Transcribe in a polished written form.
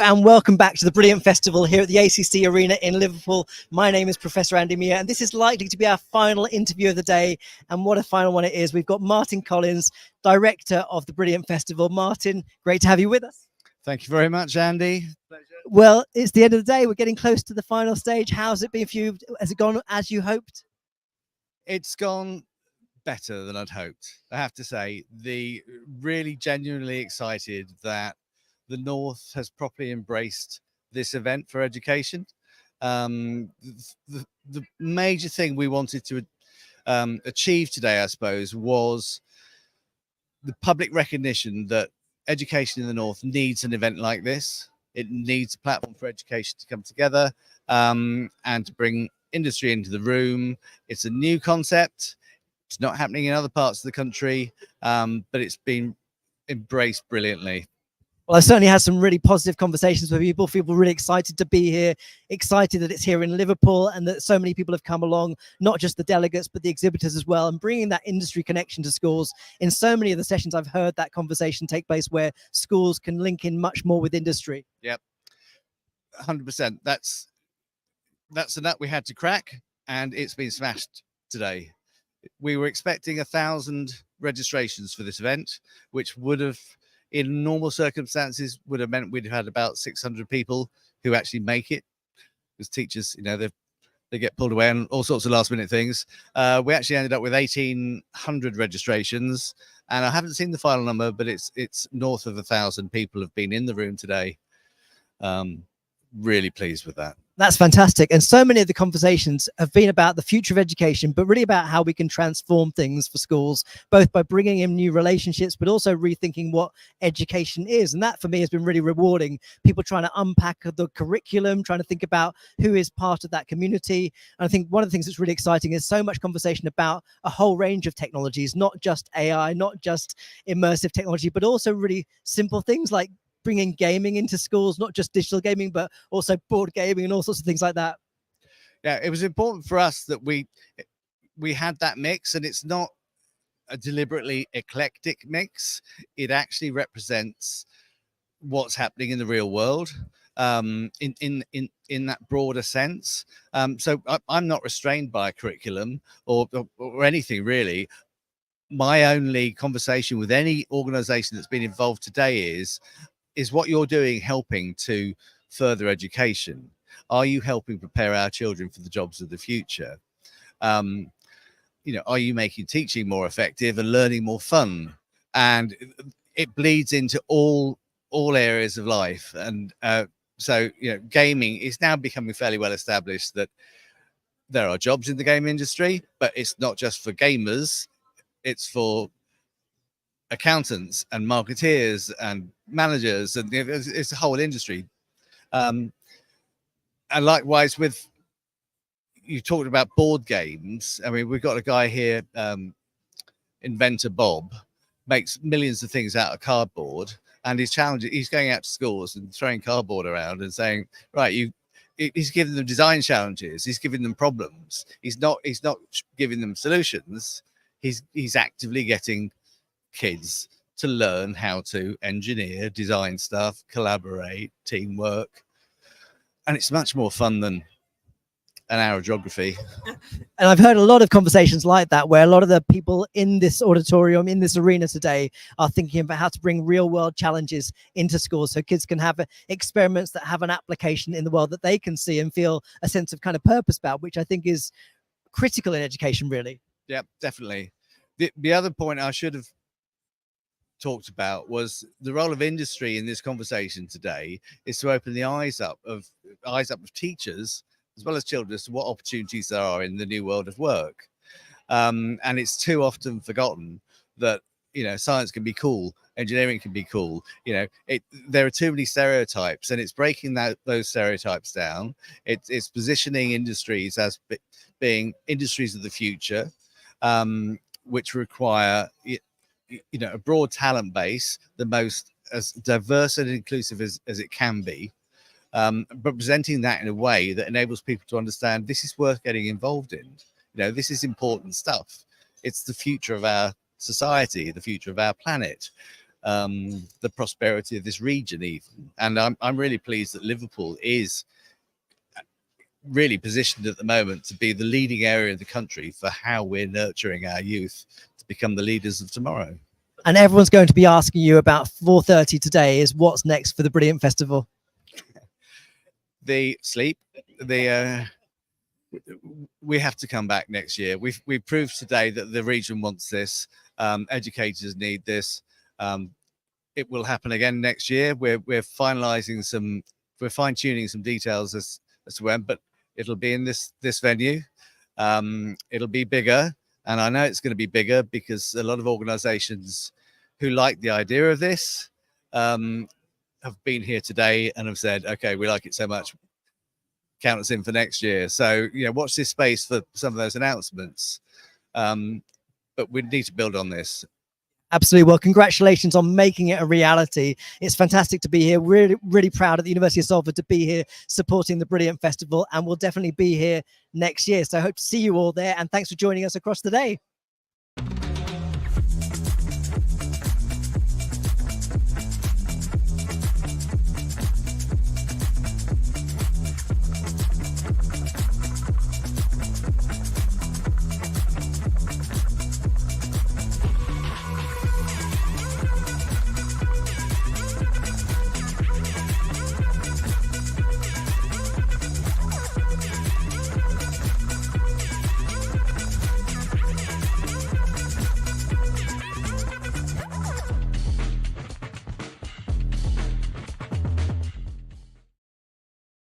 and welcome back to the brilliant festival here at the ACC Arena in Liverpool. My name is Professor Andy Meir, and this is likely to be our final interview of the day. And what a final one it is. We've got Martyn Collins, director of the brilliant festival. Martyn, great to have you with us. Thank you very much, Andy. Pleasure. Well, it's the end of the day. We're getting close to the final stage. How's it been for you? Has it gone as you hoped? It's gone better than I'd hoped, I have to say. Really genuinely excited that the North has properly embraced this event for education. The major thing we wanted to achieve today, I suppose, was the public recognition that education in the North needs an event like this. It needs a platform for education to come together and to bring industry into the room. It's a new concept. It's not happening in other parts of the country, but it's been embraced brilliantly. Well, I've certainly had some really positive conversations with people really excited to be here, excited that it's here in Liverpool and that so many people have come along, not just the delegates, but the exhibitors as well, and bringing that industry connection to schools. In so many of the sessions, I've heard that conversation take place where schools can link in much more with industry. Yep, 100%. That's a nut we had to crack, and it's been smashed today. We were expecting 1,000 registrations for this event, which would have, in normal circumstances, would have meant we'd have had about 600 people who actually make it. Because teachers, you know, they get pulled away on all sorts of last minute things. We actually ended up with 1,800 registrations, and I haven't seen the final number, but it's north of 1,000 people have been in the room today. Really pleased with that. That's fantastic. And so many of the conversations have been about the future of education, but really about how we can transform things for schools, both by bringing in new relationships, but also rethinking what education is. And that for me has been really rewarding. People trying to unpack the curriculum, trying to think about who is part of that community. And I think one of the things that's really exciting is so much conversation about a whole range of technologies, not just AI, not just immersive technology, but also really simple things like bringing gaming into schools, not just digital gaming, but also board gaming and all sorts of things like that. Yeah, it was important for us that we had that mix, and it's not a deliberately eclectic mix. It actually represents what's happening in the real world, in that broader sense. So I'm not restrained by a curriculum or anything really. My only conversation with any organization that's been involved today is what you're doing helping to further education? Are you helping prepare our children for the jobs of the future? You know, are you making teaching more effective and learning more fun? And it bleeds into all areas of life. And so, you know, gaming is now becoming fairly well established that there are jobs in the game industry, but it's not just for gamers, it's for accountants and marketeers and managers, and it's a whole industry. And likewise, with you talked about board games. I mean, we've got a guy here, inventor Bob, makes millions of things out of cardboard, and he's going out to schools and throwing cardboard around and saying, right, he's giving them design challenges, he's giving them problems, he's not giving them solutions. He's actively getting kids to learn how to engineer, design stuff, collaborate, teamwork, and it's much more fun than an hour of geography. And I've heard a lot of conversations like that, where a lot of the people in this auditorium, in this arena today, are thinking about how to bring real world challenges into schools so kids can have experiments that have an application in the world that they can see and feel a sense of kind of purpose about, which I think is critical in education, really. Yeah, definitely. The other point I should have talked about was the role of industry in this conversation today is to open the eyes up of teachers as well as children as to what opportunities there are in the new world of work. And it's too often forgotten that, you know, science can be cool, engineering can be cool. You know, there are too many stereotypes, and it's breaking those stereotypes down. It's positioning industries as being industries of the future, which require, you know, a broad talent base, the most as diverse and inclusive as it can be, but presenting that in a way that enables people to understand this is worth getting involved in. You know, this is important stuff. It's the future of our society, the future of our planet. the prosperity of this region even. And I'm really pleased that Liverpool is really positioned at the moment to be the leading area of the country for how we're nurturing our youth to become the leaders of tomorrow. And everyone's going to be asking you about 4:30 today is what's next for the Brilliant Festival. The sleep, we have to come back next year. We've proved today that the region wants this. Educators need this. It will happen again next year. We're finalizing we're fine tuning some details as to when, but it'll be in this venue. It'll be bigger, and I know it's going to be bigger because a lot of organizations who like the idea of this have been here today and have said, okay, we like it so much, count us in for next year. So, watch this space for some of those announcements. But we need to build on this. Absolutely. Well, congratulations on making it a reality. It's fantastic to be here. Really, really proud at the University of Salford to be here supporting the Brilliant Festival, and we'll definitely be here next year. So I hope to see you all there, and thanks for joining us across the day.